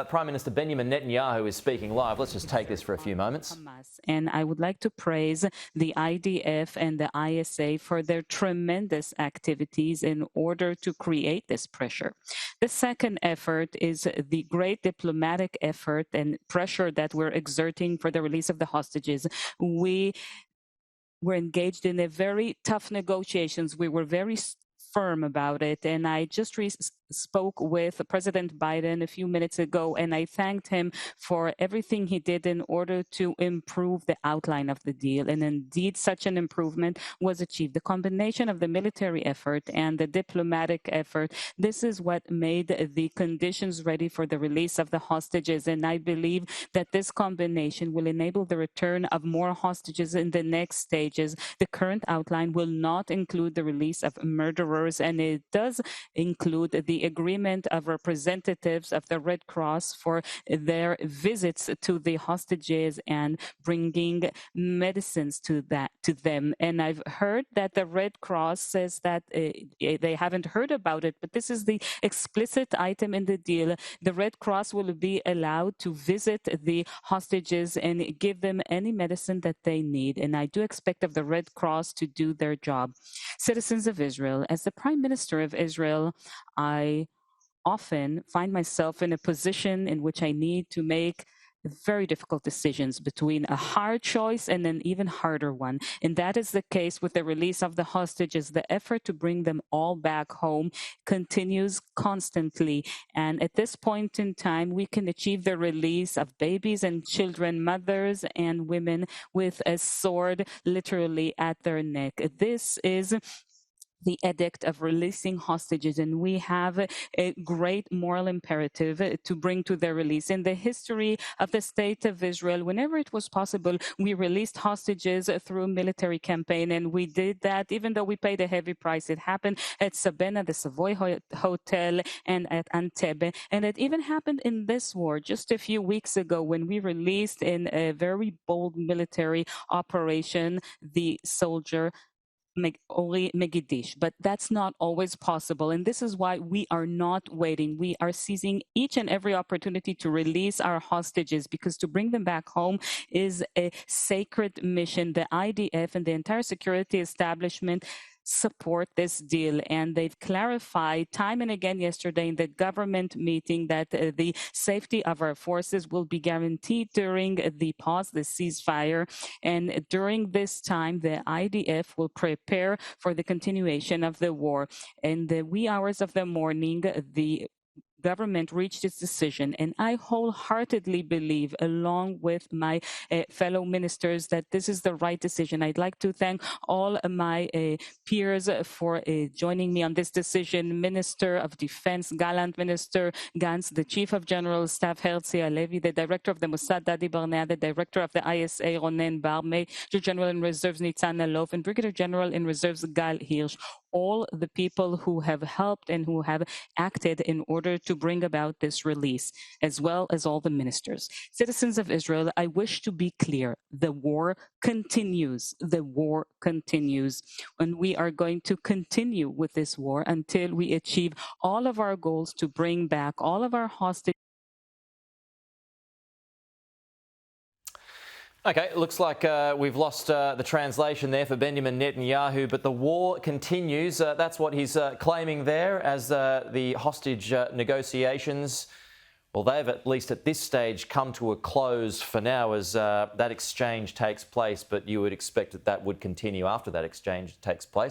Prime Minister Benjamin Netanyahu is speaking live. Let's just take this for a few moments. Hamas. And I would like to praise the IDF and the ISA for their tremendous activities in order to create this pressure. The second effort is the great diplomatic effort and pressure that we're exerting for the release of the hostages. We were engaged in a very tough negotiations. We were very firm about it. And I just spoke with President Biden a few minutes ago, and I thanked him for everything he did in order to improve the outline of the deal. And indeed, such an improvement was achieved. The combination of the military effort and the diplomatic effort, this is what made the conditions ready for the release of the hostages. And I believe that this combination will enable the return of more hostages in the next stages. The current outline will not include the release of murderers, and it does include the agreement of representatives of the Red Cross for their visits to the hostages and bringing medicines to them. And I've heard that the Red Cross says that they haven't heard about it, but this is the explicit item in the deal. The Red Cross will be allowed to visit the hostages and give them any medicine that they need. And I do expect of the Red Cross to do their job. Citizens of Israel, as the Prime Minister of Israel, I often find myself in a position in which I need to make very difficult decisions between a hard choice and an even harder one. And that is the case with the release of the hostages. The effort to bring them all back home continues constantly. And at this point in time, we can achieve the release of babies and children, mothers and women with a sword literally at their neck. This is the edict of releasing hostages, and we have a great moral imperative to bring to their release. In the history of the State of Israel, whenever it was possible, we released hostages through a military campaign, and we did that even though we paid a heavy price. It happened at Sabena, the Savoy Hotel, and at Entebbe, and it even happened in this war just a few weeks ago when we released in a very bold military operation the soldier Ori Megidish, but that's not always possible. And this is why we are not waiting. We are seizing each and every opportunity to release our hostages, because to bring them back home is a sacred mission. The IDF and the entire security establishment support this deal, and they've clarified time and again yesterday in the government meeting that the safety of our forces will be guaranteed during the pause, the ceasefire, and during this time the IDF will prepare for the continuation of the war. In the wee hours of the morning, the government reached its decision, and I wholeheartedly believe, along with my fellow ministers, that this is the right decision. I'd like to thank all my peers for joining me on this decision. Minister of Defense Gallant, Minister Gantz, the Chief of General Staff Herzi Halevi, the Director of the Mossad Dadi Barnea, the Director of the ISA Ronen Bar, Major General in Reserves Nitzan Alof, and Brigadier General in Reserves Gal Hirsch. All the people who have helped and who have acted in order to bring about this release, as well as all the ministers. Citizens of Israel, I wish to be clear. The war continues. The war continues. And we are going to continue with this war until we achieve all of our goals to bring back all of our hostages. Okay, it looks like we've lost the translation there for Benjamin Netanyahu, but the war continues. That's what he's claiming there as the hostage negotiations. Well, they've at least at this stage come to a close for now as that exchange takes place, but you would expect that that would continue after that exchange takes place.